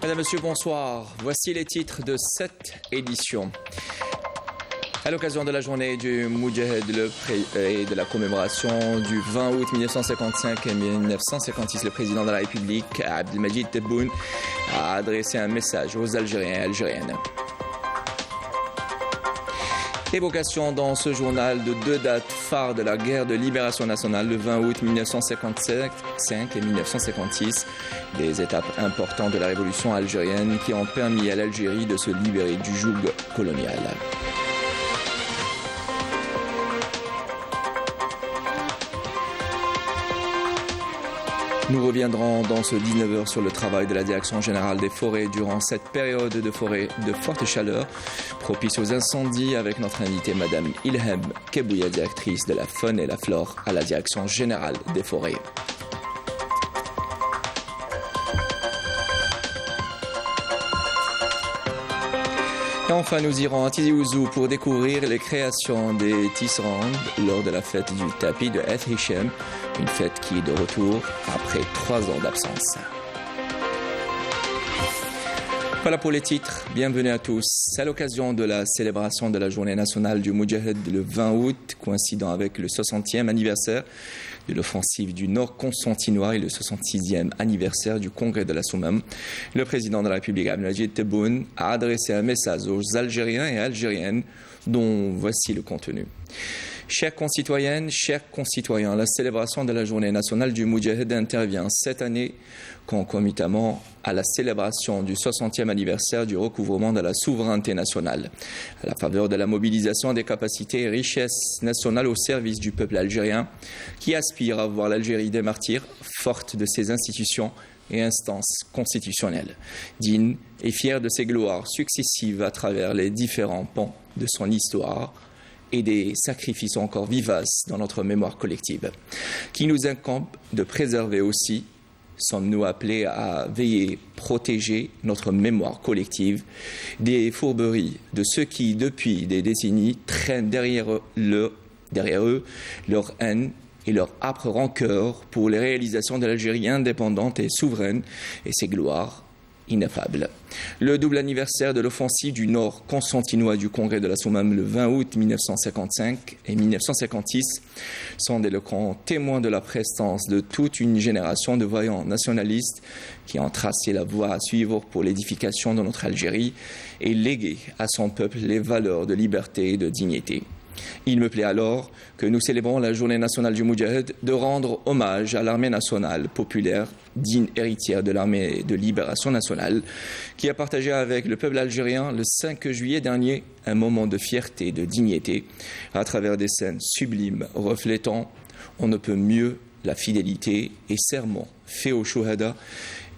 Madame, Monsieur, bonsoir. Voici les titres de cette édition. À l'occasion de la journée du Moudjahed et de la commémoration du 20 août 1955 et 1956, le président de la République, Abdelmadjid Tebboune, a adressé un message aux Algériens et Algériennes. Évocation dans ce journal de deux dates phares de la guerre de libération nationale, le 20 août 1955 et 1956, des étapes importantes de la révolution algérienne qui ont permis à l'Algérie de se libérer du joug colonial. Nous reviendrons dans ce 19h sur le travail de la Direction générale des forêts durant cette période de forêt de forte chaleur, propice aux incendies, avec notre invitée Madame Ilham Kebouya, directrice de la faune et la flore à la Direction générale des forêts. Et enfin, nous irons à Tizi Ouzou pour découvrir les créations des tisserands lors de la fête du tapis de Eth Hichem, une fête qui est de retour après 3 ans d'absence. Voilà pour les titres. Bienvenue à tous. À l'occasion de la célébration de la journée nationale du Moudjahed le 20 août, coïncidant avec le 60e anniversaire de l'offensive du Nord constantinois et le 66e anniversaire du Congrès de la Soumam, le président de la République, Abdelmadjid Tebboune, a adressé un message aux Algériens et Algériennes dont voici le contenu. Chères concitoyennes, chers concitoyens, la célébration de la journée nationale du Moudjahed intervient cette année concomitamment à la célébration du 60e anniversaire du recouvrement de la souveraineté nationale, à la faveur de la mobilisation des capacités et richesses nationales au service du peuple algérien qui aspire à voir l'Algérie des martyrs, forte de ses institutions et instances constitutionnelles, digne et fière de ses gloires successives à travers les différents pans de son histoire et des sacrifices encore vivaces dans notre mémoire collective, qui nous incombe de préserver aussi. Sommes-nous appelés à veiller, protéger notre mémoire collective des fourberies de ceux qui, depuis des décennies, traînent derrière eux leur haine et leur âpre rancœur pour les réalisations de l'Algérie indépendante et souveraine et ses gloires ineffables. Le double anniversaire de l'offensive du Nord constantinois du Congrès de la Soumam le 20 août 1955 et 1956 sont d'éloquents témoins de la prestance de toute une génération de voyants nationalistes qui ont tracé la voie à suivre pour l'édification de notre Algérie et légué à son peuple les valeurs de liberté et de dignité. Il me plaît alors que nous célébrons la journée nationale du Moudjahed de rendre hommage à l'armée nationale populaire, digne héritière de l'armée de libération nationale, qui a partagé avec le peuple algérien le 5 juillet dernier un moment de fierté et de dignité à travers des scènes sublimes reflétant on ne peut mieux la fidélité et serment faits aux Chouhada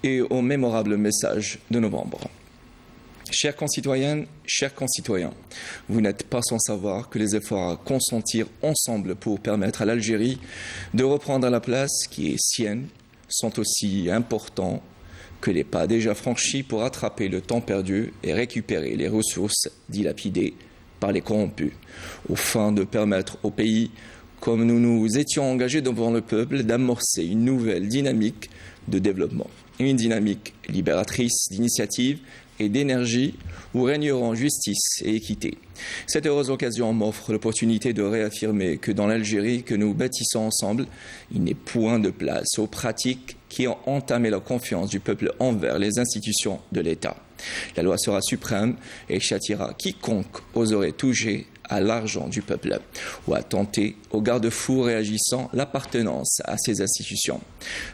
et au mémorable message de novembre. Chères concitoyennes, chers concitoyens, vous n'êtes pas sans savoir que les efforts à consentir ensemble pour permettre à l'Algérie de reprendre la place qui est sienne sont aussi importants que les pas déjà franchis pour rattraper le temps perdu et récupérer les ressources dilapidées par les corrompus, aux fins de permettre au pays, comme nous nous étions engagés devant le peuple, d'amorcer une nouvelle dynamique de développement, une dynamique libératrice d'initiative et d'énergie où régneront justice et équité. Cette heureuse occasion m'offre l'opportunité de réaffirmer que dans l'Algérie que nous bâtissons ensemble, il n'est point de place aux pratiques qui ont entamé la confiance du peuple envers les institutions de l'État. La loi sera suprême et châtiera quiconque oserait toucher à l'argent du peuple ou à tenter aux garde-fous réagissant l'appartenance à ces institutions.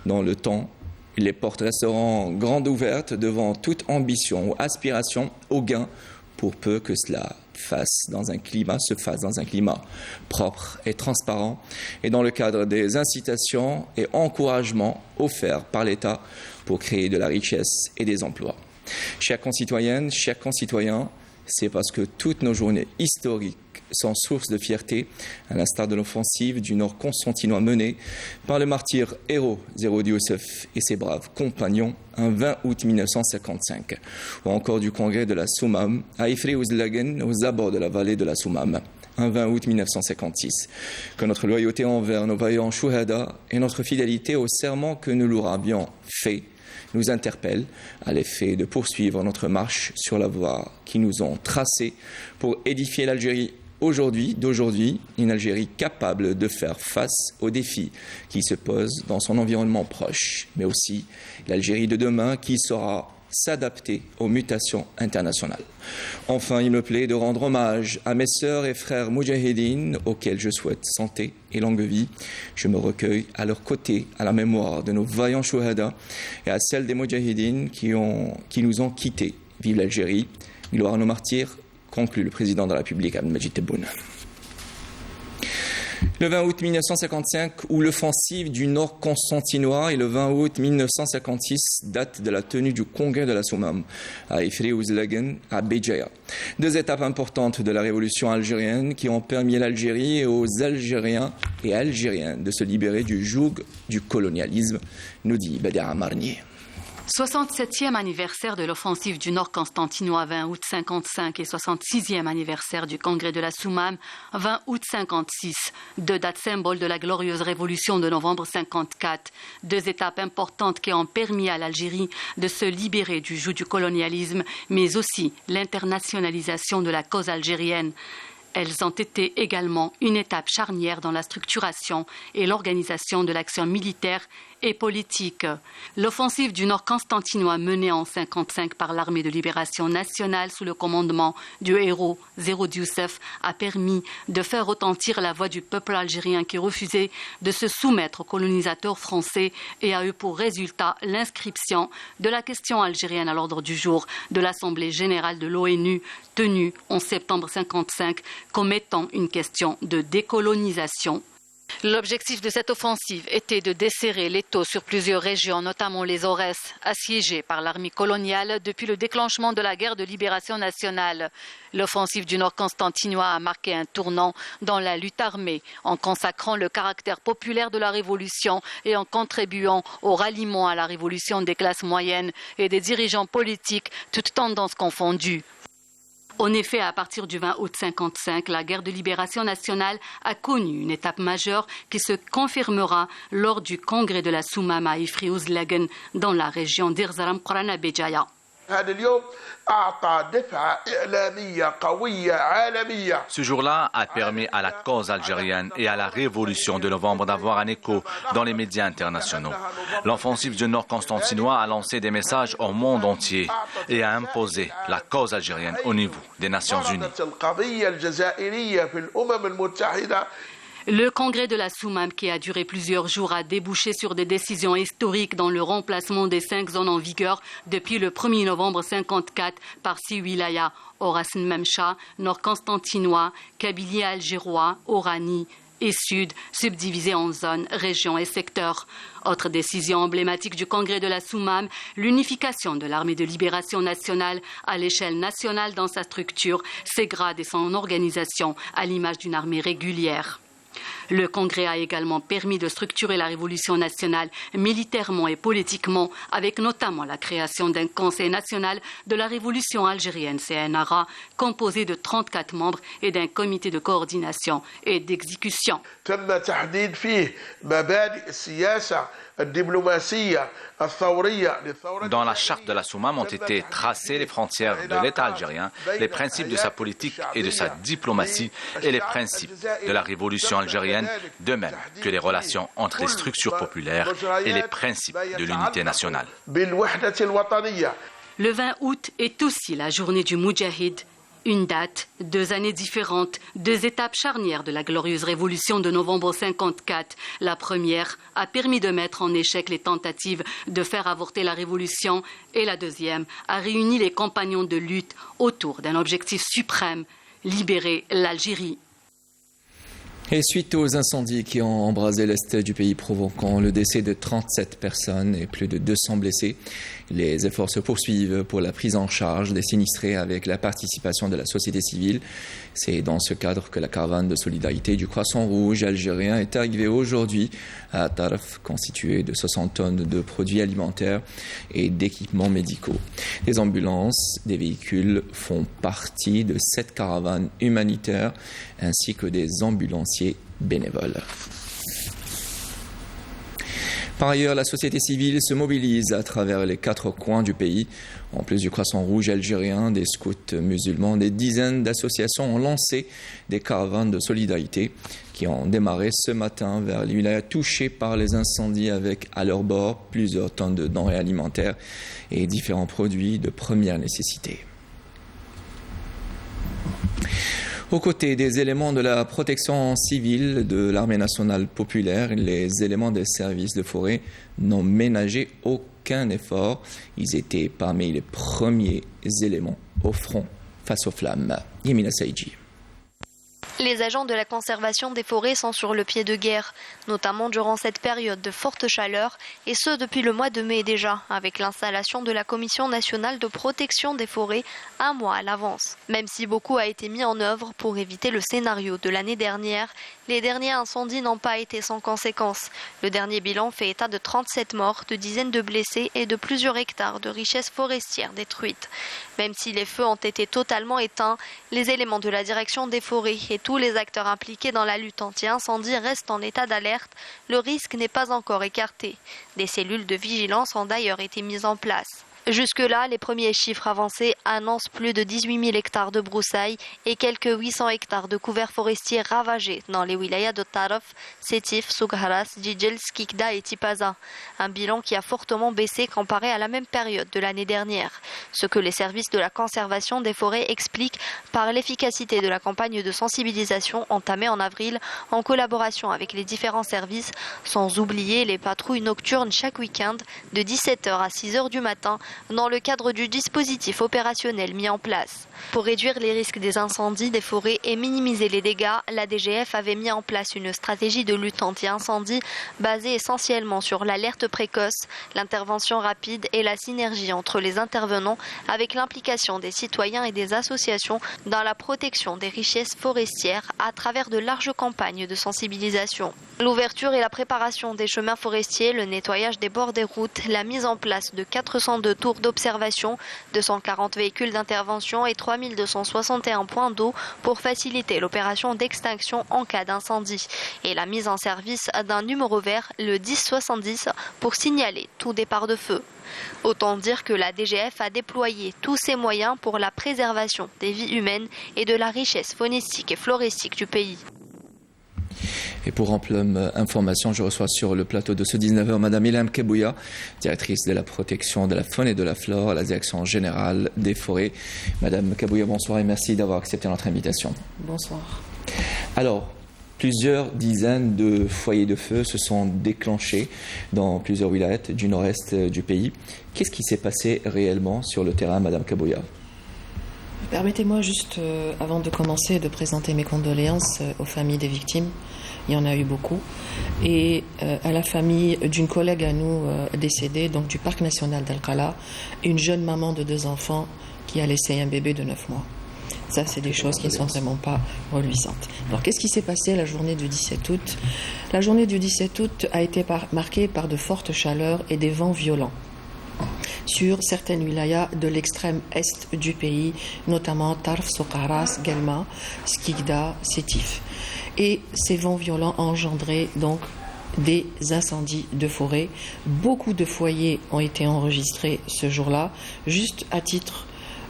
Dans le temps, les portes resteront grandes ouvertes devant toute ambition ou aspiration au gain, pour peu que cela se fasse dans un climat propre et transparent et dans le cadre des incitations et encouragements offerts par l'État pour créer de la richesse et des emplois. Chères concitoyennes, chers concitoyens, c'est parce que toutes nos journées historiques sont source de fierté, à l'instar de l'offensive du Nord constantinois menée par le martyr héros Zerodi Youssef et ses braves compagnons un 20 août 1955, ou encore du congrès de la Soumam à Ifri-Ouzlagen, aux abords de la vallée de la Soumam, un 20 août 1956, que notre loyauté envers nos vaillants Chouhada et notre fidélité au serment que nous leur avions fait nous interpelle à l'effet de poursuivre notre marche sur la voie qui nous ont tracée pour édifier l'Algérie d'aujourd'hui, une Algérie capable de faire face aux défis qui se posent dans son environnement proche, mais aussi l'Algérie de demain qui saura s'adapter aux mutations internationales. Enfin, il me plaît de rendre hommage à mes sœurs et frères moudjahidines auxquels je souhaite santé et longue vie. Je me recueille à leur côté à la mémoire de nos vaillants chouhada et à celle des moudjahidines qui nous ont quittés. Vive l'Algérie, gloire à nos martyrs, conclut le président de la République, Abdelmadjid Tebboune. Le 20 août 1955, où l'offensive du Nord constantinois, et le 20 août 1956, date de la tenue du congrès de la Soumam à Ifri-Ouzlagan, à Béjaïa. Deux étapes importantes de la révolution algérienne qui ont permis à l'Algérie et aux Algériens et Algériennes de se libérer du joug du colonialisme, nous dit Badia Marnier. 67e anniversaire de l'offensive du Nord constantinois 20 août 55 et 66e anniversaire du congrès de la Soumam 20 août 56, deux dates symboles de la glorieuse révolution de novembre 54, deux étapes importantes qui ont permis à l'Algérie de se libérer du joug du colonialisme, mais aussi l'internationalisation de la cause algérienne. Elles ont été également une étape charnière dans la structuration et l'organisation de l'action militaire et politique. L'offensive du Nord constantinois menée en 1955 par l'armée de libération nationale sous le commandement du héros Zéroud Youssef a permis de faire retentir la voix du peuple algérien qui refusait de se soumettre aux colonisateurs français et a eu pour résultat l'inscription de la question algérienne à l'ordre du jour de l'Assemblée générale de l'ONU tenue en septembre 1955 comme étant une question de décolonisation. L'objectif de cette offensive était de desserrer l'étau sur plusieurs régions, notamment les Aurès, assiégées par l'armée coloniale depuis le déclenchement de la guerre de libération nationale. L'offensive du Nord constantinois a marqué un tournant dans la lutte armée, en consacrant le caractère populaire de la révolution et en contribuant au ralliement à la révolution des classes moyennes et des dirigeants politiques, toutes tendances confondues. En effet, à partir du 20 août 1955, la guerre de libération nationale a connu une étape majeure qui se confirmera lors du congrès de la Soumam à Ifri-Ouzlagan dans la région d'Irzaram Qurana Béjaïa. Ce jour-là a permis à la cause algérienne et à la révolution de novembre d'avoir un écho dans les médias internationaux. L'offensive du Nord constantinois a lancé des messages au monde entier et a imposé la cause algérienne au niveau des Nations Unies. Le congrès de la Soumam, qui a duré plusieurs jours, a débouché sur des décisions historiques dans le remplacement des 5 zones en vigueur depuis le 1er novembre 1954 par 6 wilayas, Orasn Memcha, Nord constantinois, Kabylie algérois, Oranie et Sud, subdivisés en zones, régions et secteurs. Autre décision emblématique du congrès de la Soumam, l'unification de l'armée de libération nationale à l'échelle nationale dans sa structure, ses grades et son organisation à l'image d'une armée régulière. Le congrès a également permis de structurer la révolution nationale militairement et politiquement, avec notamment la création d'un conseil national de la révolution algérienne, CNRA, composé de 34 membres et d'un comité de coordination et d'exécution. Dans la charte de la Soumam ont été tracées les frontières de l'État algérien, les principes de sa politique et de sa diplomatie et les principes de la révolution algérienne, de même que les relations entre les structures populaires et les principes de l'unité nationale. Le 20 août est aussi la journée du Moudjahid. Une date, 2 années différentes, 2 étapes charnières de la glorieuse révolution de novembre 1954. La première a permis de mettre en échec les tentatives de faire avorter la révolution et la deuxième a réuni les compagnons de lutte autour d'un objectif suprême, libérer l'Algérie. Et suite aux incendies qui ont embrasé l'est du pays provoquant le décès de 37 personnes et plus de 200 blessés, les efforts se poursuivent pour la prise en charge des sinistrés avec la participation de la société civile. C'est dans ce cadre que la caravane de solidarité du Croissant Rouge algérien est arrivée aujourd'hui à Tarf, constituée de 60 tonnes de produits alimentaires et d'équipements médicaux. Des ambulances, des véhicules font partie de cette caravane humanitaire ainsi que des ambulanciers bénévoles. Par ailleurs, la société civile se mobilise à travers les 4 coins du pays. En plus du Croissant Rouge algérien, des scouts musulmans, des dizaines d'associations ont lancé des caravanes de solidarité qui ont démarré ce matin vers les wilayas touchés par les incendies avec à leur bord plusieurs tonnes de denrées alimentaires et différents produits de première nécessité. Aux côtés des éléments de la protection civile de l'armée nationale populaire, les éléments des services de forêt n'ont ménagé aucun effort. Ils étaient parmi les premiers éléments au front face aux flammes. Yemina Saïdji. Les agents de la conservation des forêts sont sur le pied de guerre, notamment durant cette période de forte chaleur, et ce depuis le mois de mai déjà, avec l'installation de la Commission nationale de protection des forêts un mois à l'avance. Même si beaucoup a été mis en œuvre pour éviter le scénario de l'année dernière, les derniers incendies n'ont pas été sans conséquences. Le dernier bilan fait état de 37 morts, de dizaines de blessés et de plusieurs hectares de richesses forestières détruites. Même si les feux ont été totalement éteints, les éléments de la direction des forêts et tous les acteurs impliqués dans la lutte anti-incendie restent en état d'alerte. Le risque n'est pas encore écarté. Des cellules de vigilance ont d'ailleurs été mises en place. Jusque-là, les premiers chiffres avancés annoncent plus de 18 000 hectares de broussailles et quelques 800 hectares de couverts forestiers ravagés dans les wilayas de Taraf, Sétif, Sougharas, Djidjel, Skikda et Tipaza. Un bilan qui a fortement baissé comparé à la même période de l'année dernière. Ce que les services de la conservation des forêts expliquent par l'efficacité de la campagne de sensibilisation entamée en avril en collaboration avec les différents services, sans oublier les patrouilles nocturnes chaque week-end de 17h à 6h du matin dans le cadre du dispositif opérationnel mis en place. Pour réduire les risques des incendies des forêts et minimiser les dégâts, la DGF avait mis en place une stratégie de lutte anti-incendie basée essentiellement sur l'alerte précoce, l'intervention rapide et la synergie entre les intervenants avec l'implication des citoyens et des associations dans la protection des richesses forestières à travers de larges campagnes de sensibilisation. L'ouverture et la préparation des chemins forestiers, le nettoyage des bords des routes, la mise en place de 402 tours d'observation, 240 véhicules d'intervention et 3261 points d'eau pour faciliter l'opération d'extinction en cas d'incendie. Et la mise en service d'un numéro vert, le 1070, pour signaler tout départ de feu. Autant dire que la DGF a déployé tous ses moyens pour la préservation des vies humaines et de la richesse faunistique et floristique du pays. Et pour ample information, je reçois sur le plateau de ce 19h Madame Ilham Kebouya, directrice de la protection de la faune et de la flore à la direction générale des forêts. Madame Kebouya, bonsoir et merci d'avoir accepté notre invitation. Bonsoir. Alors, plusieurs dizaines de foyers de feu se sont déclenchés dans plusieurs wilayas du nord-est du pays. Qu'est-ce qui s'est passé réellement sur le terrain, Madame Kebouya ? Permettez-moi juste, avant de commencer, de présenter mes condoléances aux familles des victimes. Il y en a eu beaucoup. Et à la famille d'une collègue à nous décédée, donc du parc national d'Al-Qala, une jeune maman de 2 enfants qui a laissé un bébé de 9 mois. Ça, c'est des choses qui ne sont vraiment pas reluisantes. Alors, qu'est-ce qui s'est passé la journée du 17 août ? La journée du 17 août a été marquée par de fortes chaleurs et des vents violents sur certaines wilayas de l'extrême est du pays, notamment Tarf, Soukharas, Guelma, Skikda, Sétif. Et ces vents violents ont engendré donc des incendies de forêt. Beaucoup de foyers ont été enregistrés ce jour-là. Juste à titre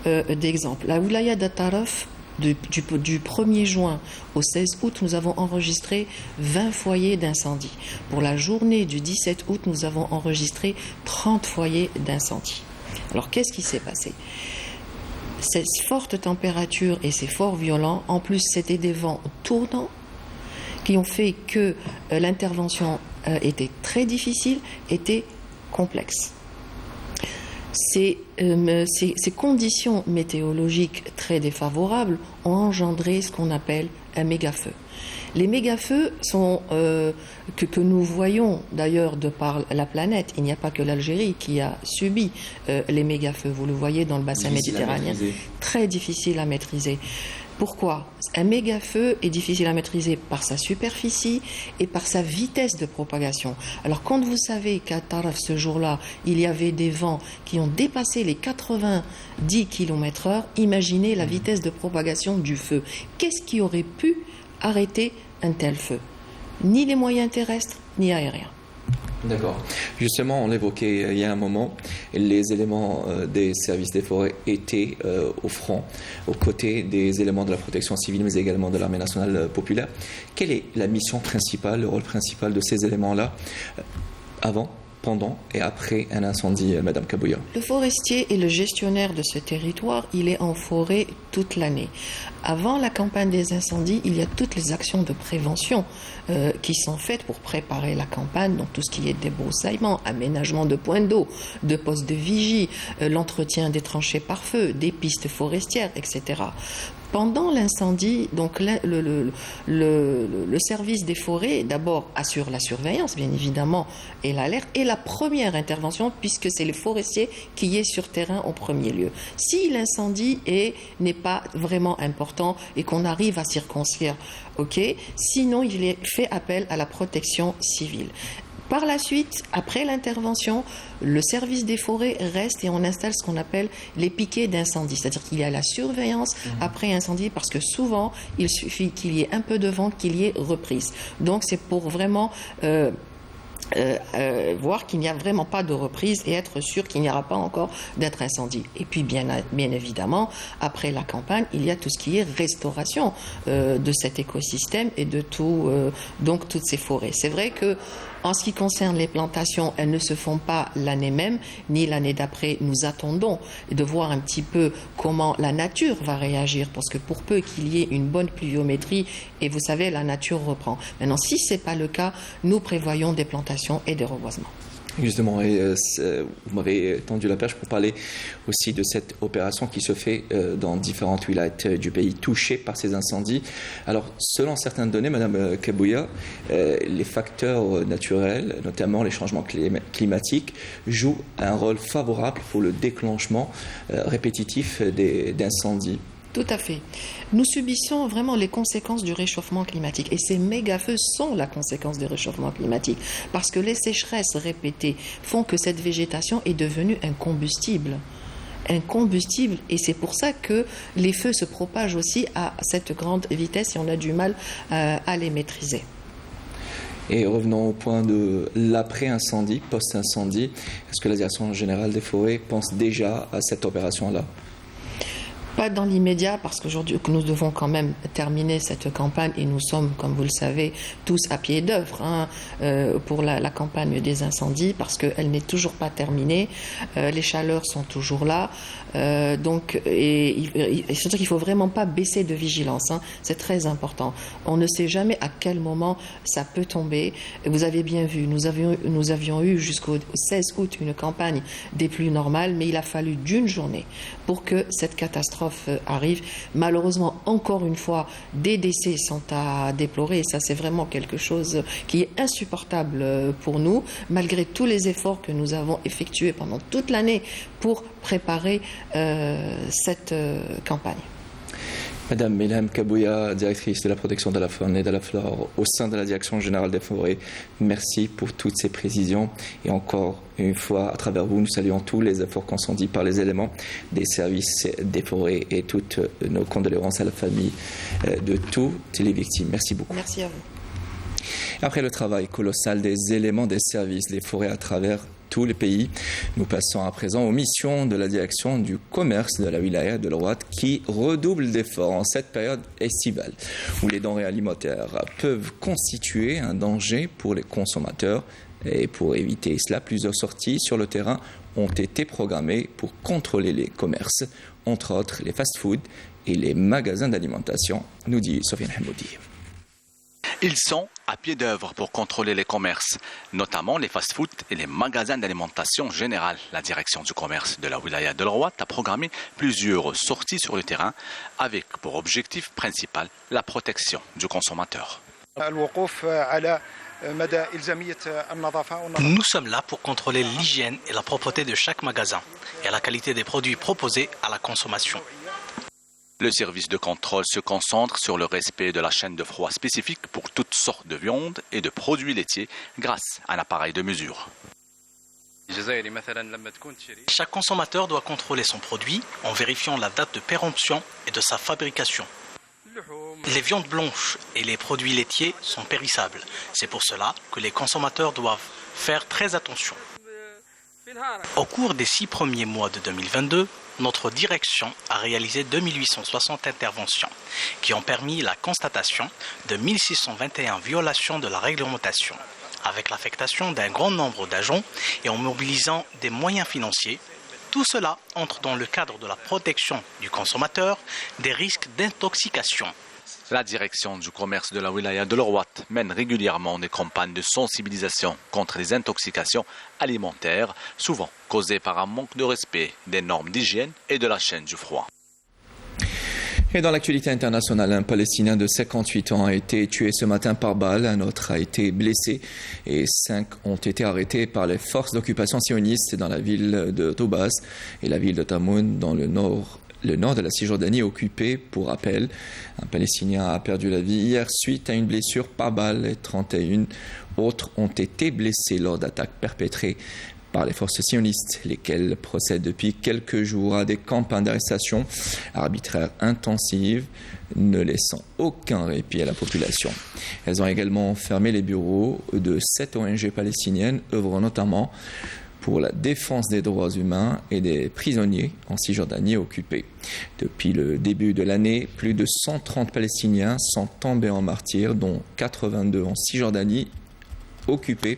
d'exemple, la wilaya de Taraf, du 1er juin au 16 août, nous avons enregistré 20 foyers d'incendie. Pour la journée du 17 août, nous avons enregistré 30 foyers d'incendie. Alors, qu'est-ce qui s'est passé ? Ces fortes températures et ces forts violents, en plus, c'était des vents tournants qui ont fait que l'intervention était très difficile, était complexe. Ces conditions météorologiques très défavorables ont engendré ce qu'on appelle un méga-feu. Les méga-feux sont, que nous voyons d'ailleurs de par la planète. Il n'y a pas que l'Algérie qui a subi les méga-feux. Vous le voyez dans le bassin méditerranéen. Très difficile à maîtriser. Pourquoi ? Un méga-feu est difficile à maîtriser par sa superficie et par sa vitesse de propagation. Alors quand vous savez qu'à Taraf ce jour-là, il y avait des vents qui ont dépassé les 90 km/h, imaginez la vitesse de propagation du feu. Qu'est-ce qui aurait pu arrêter un tel feu ? Ni les moyens terrestres, ni aériens. D'accord. Justement, on l'évoquait il y a un moment, les éléments des services des forêts étaient au front, aux côtés des éléments de la protection civile, mais également de l'armée nationale populaire. Quelle est la mission principale, le rôle principal de ces éléments-là avant, pendant et après un incendie, Madame Kabouya? Le forestier est le gestionnaire de ce territoire, il est en forêt toute l'année. Avant la campagne des incendies, il y a toutes les actions de prévention qui sont faites pour préparer la campagne, donc tout ce qui est débroussaillement, aménagement de points d'eau, de postes de vigie, l'entretien des tranchées par feu, des pistes forestières, etc. Pendant l'incendie, donc le service des forêts, d'abord assure la surveillance, bien évidemment, et l'alerte, et la première intervention, puisque c'est le forestier qui est sur terrain en premier lieu. Si l'incendie n'est pas vraiment important et qu'on arrive à circonscrire, ok, sinon il est fait appel à la protection civile. Par la suite, après l'intervention, le service des forêts reste et on installe ce qu'on appelle les piquets d'incendie. C'est-à-dire qu'il y a la surveillance après incendie parce que souvent, il suffit qu'il y ait un peu de vent, qu'il y ait reprise. Donc c'est pour vraiment voir qu'il n'y a vraiment pas de reprise et être sûr qu'il n'y aura pas encore d'être incendie. Et puis bien évidemment, après la campagne, il y a tout ce qui est restauration de cet écosystème et de donc toutes ces forêts. C'est vrai que en ce qui concerne les plantations, elles ne se font pas l'année même, ni l'année d'après. Nous attendons de voir un petit peu comment la nature va réagir, parce que pour peu qu'il y ait une bonne pluviométrie, et vous savez, la nature reprend. Maintenant, si ce n'est pas le cas, nous prévoyons des plantations et des reboisements. Justement, et vous m'avez tendu la perche pour parler aussi de cette opération qui se fait dans différentes wilayas du pays touchées par ces incendies. Alors, selon certaines données, Madame Kabouya, les facteurs naturels, notamment les changements climatiques, jouent un rôle favorable pour le déclenchement répétitif d'incendies. Tout à fait. Nous subissons vraiment les conséquences du réchauffement climatique. Et ces méga-feux sont la conséquence du réchauffement climatique. Parce que les sécheresses répétées font que cette végétation est devenue un combustible. Et c'est pour ça que les feux se propagent aussi à cette grande vitesse et on a du mal à les maîtriser. Et revenons au point de l'après-incendie, post-incendie. Est-ce que la Direction générale des forêts pense déjà à cette opération-là ? Pas dans l'immédiat, parce qu'aujourd'hui, nous devons quand même terminer cette campagne et nous sommes, comme vous le savez, tous à pied d'œuvre pour la campagne des incendies, parce qu'elle n'est toujours pas terminée. Les chaleurs sont toujours là. Et surtout qu'il ne faut vraiment pas baisser de vigilance. C'est très important. On ne sait jamais à quel moment ça peut tomber. Vous avez bien vu, nous avions eu jusqu'au 16 août une campagne des pluies normales, mais il a fallu d'une journée pour que cette catastrophe arrive. Malheureusement, encore une fois, des décès sont à déplorer et ça, c'est vraiment quelque chose qui est insupportable pour nous, malgré tous les efforts que nous avons effectués pendant toute l'année pour préparer cette campagne. Madame Melhem Kabouya, directrice de la protection de la faune et de la flore au sein de la Direction générale des forêts, merci pour toutes ces précisions. Et encore une fois, à travers vous, nous saluons tous les efforts consentis par les éléments des services des forêts et toutes nos condoléances à la famille de toutes les victimes. Merci beaucoup. Merci à vous. Après le travail colossal des éléments des services des forêts à travers tous les pays, nous passons à présent aux missions de la direction du commerce de la wilaya de l'Ouad qui redouble d'efforts en cette période estivale où les denrées alimentaires peuvent constituer un danger pour les consommateurs. Et pour éviter cela, plusieurs sorties sur le terrain ont été programmées pour contrôler les commerces, entre autres les fast-foods et les magasins d'alimentation, nous dit Sofiane Hamoudi. Ils sont à pied d'œuvre pour contrôler les commerces, notamment les fast-foods et les magasins d'alimentation générale. La direction du commerce de la wilaya de l'Ouad a programmé plusieurs sorties sur le terrain avec pour objectif principal la protection du consommateur. Nous sommes là pour contrôler l'hygiène et la propreté de chaque magasin et la qualité des produits proposés à la consommation. Le service de contrôle se concentre sur le respect de la chaîne de froid spécifique pour toutes sortes de viandes et de produits laitiers grâce à un appareil de mesure. Chaque consommateur doit contrôler son produit en vérifiant la date de péremption et de sa fabrication. Les viandes blanches et les produits laitiers sont périssables. C'est pour cela que les consommateurs doivent faire très attention. Au cours des 6 premiers mois de 2022, notre direction a réalisé 2860 interventions qui ont permis la constatation de 1621 violations de la réglementation, avec l'affectation d'un grand nombre d'agents et en mobilisant des moyens financiers. Tout cela entre dans le cadre de la protection du consommateur des risques d'intoxication. La direction du commerce de la wilaya de l'Orwat mène régulièrement des campagnes de sensibilisation contre les intoxications alimentaires, souvent causées par un manque de respect des normes d'hygiène et de la chaîne du froid. Et dans l'actualité internationale, un Palestinien de 58 ans a été tué ce matin par balle, un autre a été blessé et 5 ont été arrêtés par les forces d'occupation sionistes dans la ville de Tobas et la ville de Tamoun dans le nord de la Cisjordanie occupée. Pour rappel, un Palestinien a perdu la vie hier suite à une blessure par balle et 31 autres ont été blessés lors d'attaques perpétrées par les forces sionistes, lesquelles procèdent depuis quelques jours à des campagnes d'arrestation arbitraires intensives, ne laissant aucun répit à la population. Elles ont également fermé les bureaux de 7 ONG palestiniennes œuvrant notamment pour la défense des droits humains et des prisonniers en Cisjordanie occupée. Depuis le début de l'année, plus de 130 Palestiniens sont tombés en martyrs, dont 82 en Cisjordanie occupée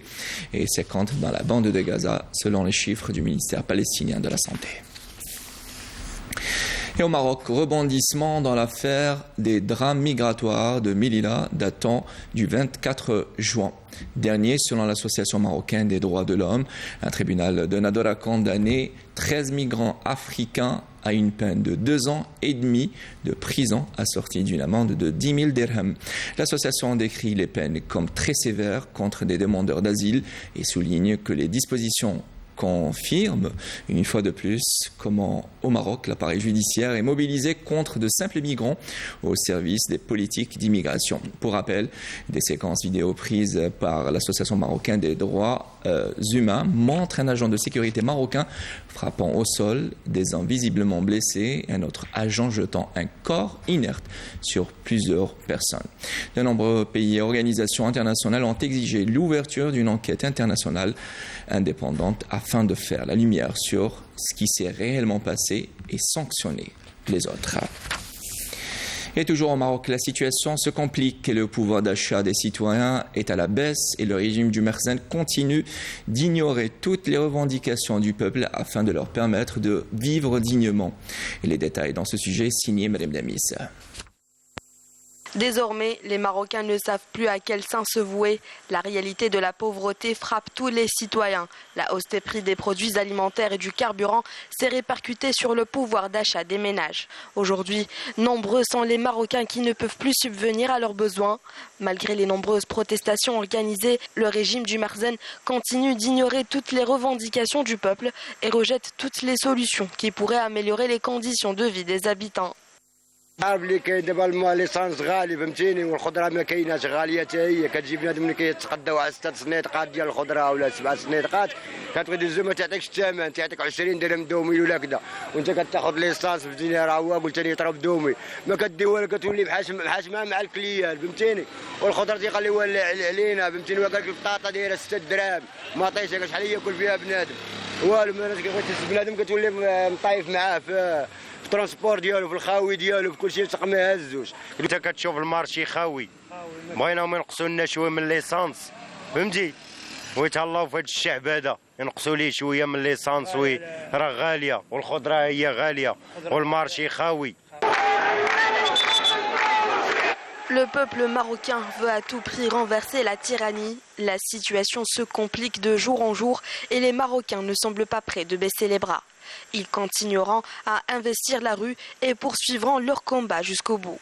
et 50 dans la bande de Gaza, selon les chiffres du ministère palestinien de la Santé. Et au Maroc, rebondissement dans l'affaire des drames migratoires de Melilla datant du 24 juin dernier. Selon l'Association marocaine des droits de l'homme, un tribunal de Nador a condamné 13 migrants africains à une peine de 2 ans et demi de prison assortie d'une amende de 10 000 dirhams. L'association décrit les peines comme très sévères contre des demandeurs d'asile et souligne que les dispositions confirme une fois de plus comment au Maroc l'appareil judiciaire est mobilisé contre de simples migrants au service des politiques d'immigration. Pour rappel, des séquences vidéo prises par l'Association marocaine des droits humains montrent un agent de sécurité marocain frappant au sol des hommes visiblement blessés et un autre agent jetant un corps inerte sur plusieurs personnes. De nombreux pays et organisations internationales ont exigé l'ouverture d'une enquête internationale indépendante afin de faire la lumière sur ce qui s'est réellement passé et sanctionner les autres. Et toujours au Maroc, la situation se complique et le pouvoir d'achat des citoyens est à la baisse et le régime du Merzen continue d'ignorer toutes les revendications du peuple afin de leur permettre de vivre dignement. Et les détails dans ce sujet, signé Mme Damis. Désormais, les Marocains ne savent plus à quel saint se vouer. La réalité de la pauvreté frappe tous les citoyens. La hausse des prix des produits alimentaires et du carburant s'est répercutée sur le pouvoir d'achat des ménages. Aujourd'hui, nombreux sont les Marocains qui ne peuvent plus subvenir à leurs besoins. Malgré les nombreuses protestations organisées, le régime du Merzen continue d'ignorer toutes les revendications du peuple et rejette toutes les solutions qui pourraient améliorer les conditions de vie des habitants. عارف اللي كاين دابا ليسانس غالي فهمتيني والخضره ما كايناش غاليه حتى هي كتجي بنادم اللي كيتقداو على 6 سنيدقات ديال الخضره ولا 7 سنيدقات كتبغي دوزو ما تعطيكش الثمن تعطيك 20 درهم دومي ولا كذا وانت كتاخذ ليسانس فهمتيني راه هو قلت لي طرف دومي ما كدي والو كتولي بحاشمه مع الكليال فهمتيني والخضره تيخليوها علينا فهمتيني وقال لك البطاطا دايره 6 دراهم ما طيشه شحال ياكل فيها بنادم والو ما كيبغي بنادم كتولي مطايف معاه في الترونسبور ديالو في الخاوي ديالو في كل شيء تلقى ما يهزوش انت كتشوف المارشي خاوي بغيناهم ينقصوا لنا شويه من ليسانس فهمتي ويتهلاو في هذا الشعب هذا ينقصوا ليه شويه من ليسانس راه غاليه والخضره هي غاليه والمارشي خاوي. Le peuple marocain veut à tout prix renverser la tyrannie. La situation se complique de jour en jour et les Marocains ne semblent pas prêts de baisser les bras. Ils continueront à investir la rue et poursuivront leur combat jusqu'au bout.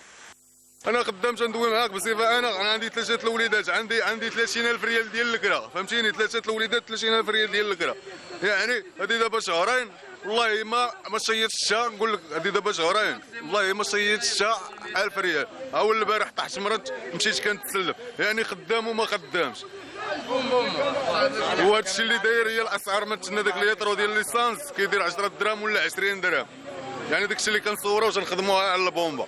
انا خدام تندوي معاك بصفه انا عندي 3 الوليدات عندي 30,000 ريال ديال الكرا فهمتيني 3 الوليدات 30,000 ريال ديال الكرا يعني هذه دابا شهرين والله ما صيدتش نقول لك هذه دابا شهرين والله ما صيدتش 1000 ريال اول البارح طحت مرض مشيت كنتسلف يعني خدام وما خدامش وهذا الشيء اللي داير هي الاسعار ما تسنى داك الليترو ديال الليسانس كيدير 10 دراهم ولا 20 درهم يعني داك الشيء اللي كنصوروه تنخدموه على البومبا.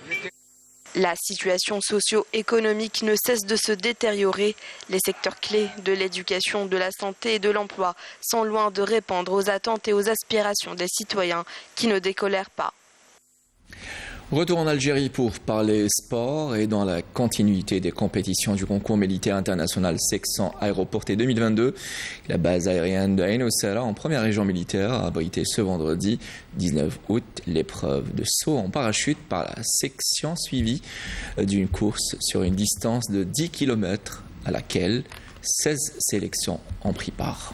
La situation socio-économique ne cesse de se détériorer. Les secteurs clés de l'éducation, de la santé et de l'emploi sont loin de répondre aux attentes et aux aspirations des citoyens qui ne décolèrent pas. Retour en Algérie pour parler sport et dans la continuité des compétitions du concours militaire international Sexant aéroporté 2022. La base aérienne de Ain Ossara en première région militaire a abrité ce vendredi 19 août l'épreuve de saut en parachute par la section suivie d'une course sur une distance de 10 km à laquelle 16 sélections ont pris part.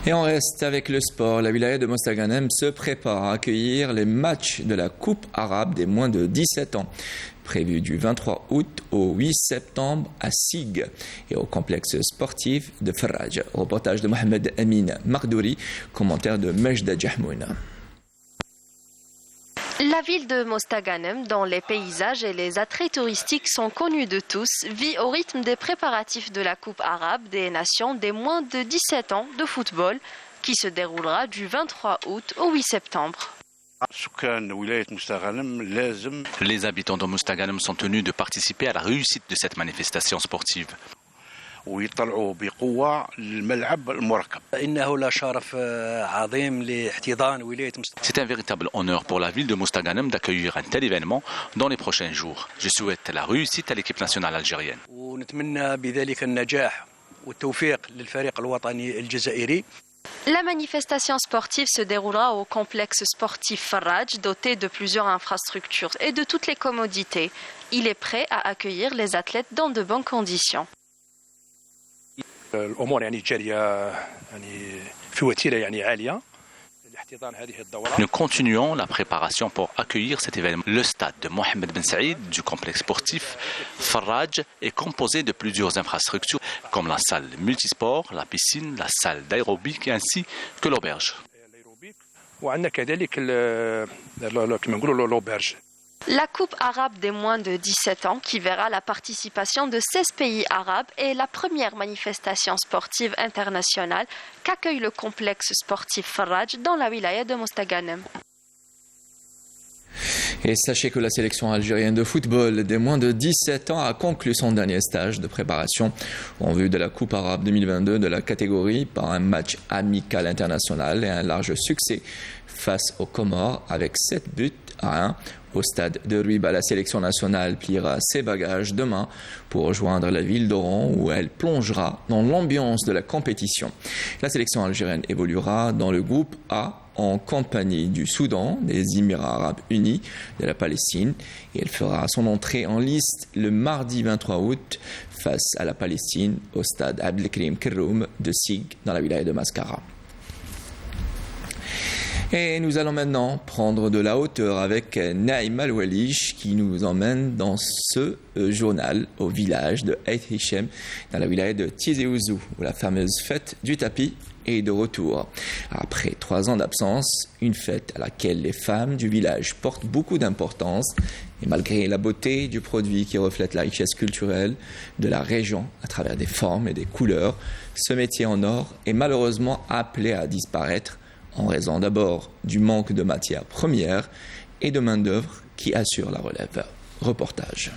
Et on reste avec le sport. La wilaya de Mostaganem se prépare à accueillir les matchs de la Coupe arabe des moins de 17 ans, prévu du 23 août au 8 septembre à Sig et au complexe sportif de Faraj. Reportage de Mohamed Amin Mardouri, commentaire de Mejda Jahmoun. La ville de Mostaganem, dont les paysages et les attraits touristiques sont connus de tous, vit au rythme des préparatifs de la Coupe arabe des nations des moins de 17 ans de football qui se déroulera du 23 août au 8 septembre. Les habitants de Mostaganem sont tenus de participer à la réussite de cette manifestation sportive. ويطلعوا بقوة للملعب المركب. إنه لا شرف عظيم لاحتضان ولاية مستغانم. C'est un véritable honneur pour la ville de Mostaganem d'accueillir un tel événement dans les prochains jours. Je souhaite la réussite à l'équipe nationale algérienne. ونتمنى بذلك النجاح والتوفيق للفريق الوطني الجزائري. La manifestation sportive se déroulera au complexe sportif Faraj, doté de plusieurs infrastructures et de toutes les commodités. Il est prêt à accueillir les athlètes dans de bonnes conditions. الأمور جارية في وتيرة عالية. Nous continuons la préparation pour accueillir cet événement. Le stade de Mohamed Ben Saïd du complexe sportif Faraj est composé de plusieurs infrastructures comme la salle multisport, la piscine, la salle d'aérobic ainsi que l'auberge. La Coupe arabe des moins de 17 ans, qui verra la participation de 16 pays arabes, est la première manifestation sportive internationale qu'accueille le complexe sportif Faraj dans la wilaya de Mostaganem. Et sachez que la sélection algérienne de football des moins de 17 ans a conclu son dernier stage de préparation en vue de la Coupe arabe 2022 de la catégorie par un match amical international et un large succès face aux Comores avec 7 buts à 1 au stade de Ruiba. La sélection nationale pliera ses bagages demain pour rejoindre la ville d'Oran où elle plongera dans l'ambiance de la compétition. La sélection algérienne évoluera dans le groupe A en compagnie du Soudan, des Émirats arabes unis, de la Palestine et elle fera son entrée en liste le mardi 23 août face à la Palestine au stade Abdelkrim Kerroum de Sig dans la wilaya de Mascara. Et nous allons maintenant prendre de la hauteur avec Naïm Al-Walish qui nous emmène dans ce journal au village de Ait Hichem dans la wilaya de Tizi Ouzou où la fameuse fête du tapis est de retour. Après 3 ans d'absence, une fête à laquelle les femmes du village portent beaucoup d'importance et malgré la beauté du produit qui reflète la richesse culturelle de la région à travers des formes et des couleurs, ce métier en or est malheureusement appelé à disparaître en raison d'abord du manque de matières premières et de main-d'œuvre qui assure la relève. Reportage.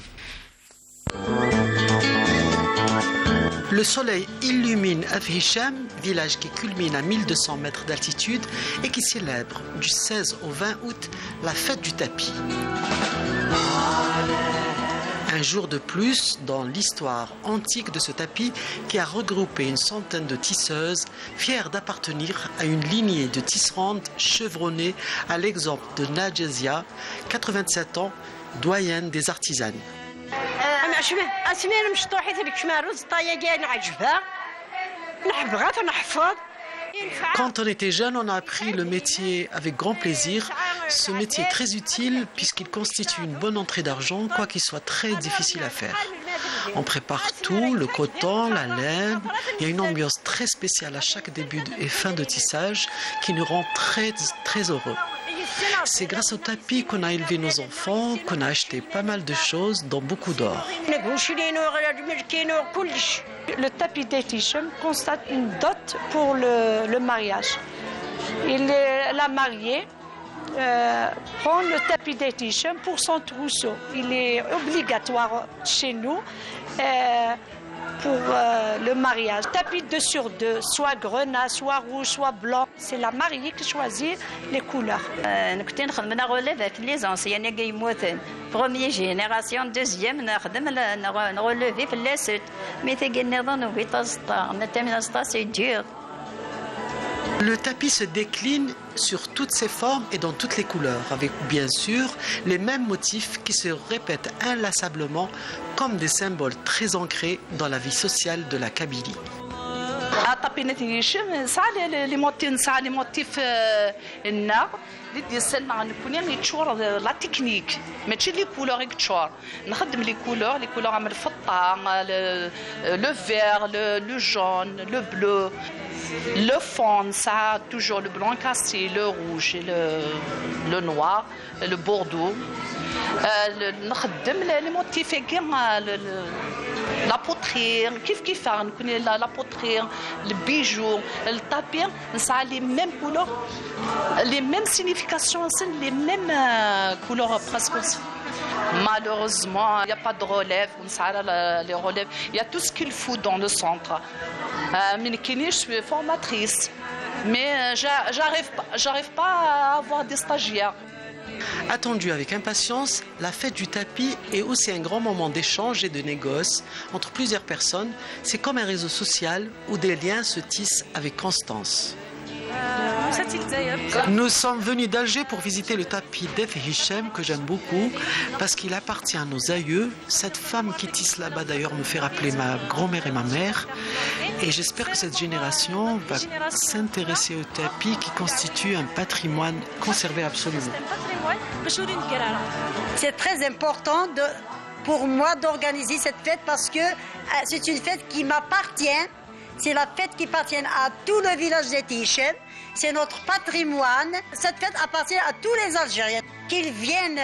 Le soleil illumine Ait Hichem, village qui culmine à 1200 mètres d'altitude et qui célèbre du 16 au 20 août la fête du tapis. Un jour de plus dans l'histoire antique de ce tapis qui a regroupé une centaine de tisseuses fières d'appartenir à une lignée de tisserandes chevronnées à l'exemple de Nadjezia, 87 ans, doyenne des artisanes. Quand on était jeune, on a appris le métier avec grand plaisir. Ce métier est très utile puisqu'il constitue une bonne entrée d'argent, quoi qu'il soit très difficile à faire. On prépare tout, le coton, la laine. Il y a une ambiance très spéciale à chaque début et fin de tissage qui nous rend très, très heureux. C'est grâce au tapis qu'on a élevé nos enfants, qu'on a acheté pas mal de choses, dont beaucoup d'or. Le tapis d'Ait Hichem constate une dot pour le mariage. La mariée prend le tapis d'Etishem pour son trousseau. Il est obligatoire chez nous pour le mariage. Tapis 2 sur 2, soit grenat, soit rouge, soit blanc. C'est la mariée qui choisit les couleurs. Les anciens première génération, deuxième, c'est dur. Le tapis se décline sur toutes ses formes et dans toutes les couleurs, avec bien sûr les mêmes motifs qui se répètent inlassablement comme des symboles très ancrés dans la vie sociale de la Kabylie. les motifs la technique ماشي لي كولور يكتشور نخدم لي كولور عم الفضه le vert le jaune le bleu le fond ça toujours le blanc cassé le rouge et le noir le bordeaux نخدم les motifs la poitrine كيف نكون la poitrine le bijou le tapis ça les mêmes couleurs les mêmes significations les mêmes couleurs presque. Malheureusement, il n'y a pas de relève, les relèves. Il y a tout ce qu'il faut dans le centre. Je suis formatrice, mais j'arrive pas à avoir des stagiaires. Attendue avec impatience, la fête du tapis est aussi un grand moment d'échange et de négoce entre plusieurs personnes. C'est comme un réseau social où des liens se tissent avec constance. Nous sommes venus d'Alger pour visiter le tapis d'Ef Hichem que j'aime beaucoup parce qu'il appartient à nos aïeux. Cette femme qui tisse là-bas d'ailleurs me fait rappeler ma grand-mère et ma mère. Et j'espère que cette génération va s'intéresser au tapis qui constitue un patrimoine conservé absolument. C'est très important pour moi d'organiser cette fête parce que c'est une fête qui m'appartient. C'est la fête qui appartient à tout le village d'Ef Hichem. C'est notre patrimoine. Cette fête appartient à tous les Algériens. Qu'ils viennent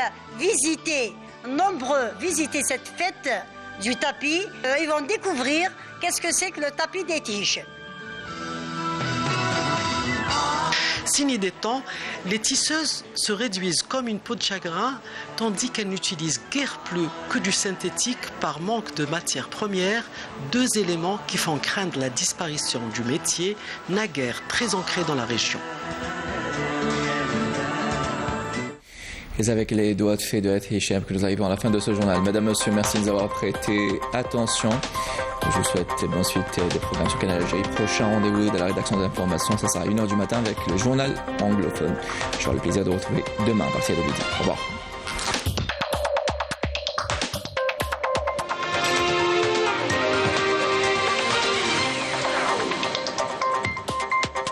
nombreux visiter cette fête du tapis. Ils vont découvrir qu'est-ce que c'est que le tapis d'Ef Hichem. Signe des temps, les tisseuses se réduisent comme une peau de chagrin, tandis qu'elles n'utilisent guère plus que du synthétique par manque de matières premières, 2 éléments qui font craindre la disparition du métier, naguère très ancré dans la région. Et avec les doigts de fée de Ef Hichem que nous arrivons à la fin de ce journal. Madame, Monsieur, merci de nous avoir prêté attention. Je vous souhaite bonne suite des programmes sur Canal Algérie. Prochain rendez-vous de la rédaction des informations, ça sera à 1h du matin avec le journal anglophone. J'aurai le plaisir de vous retrouver demain à partir de midi. Au revoir.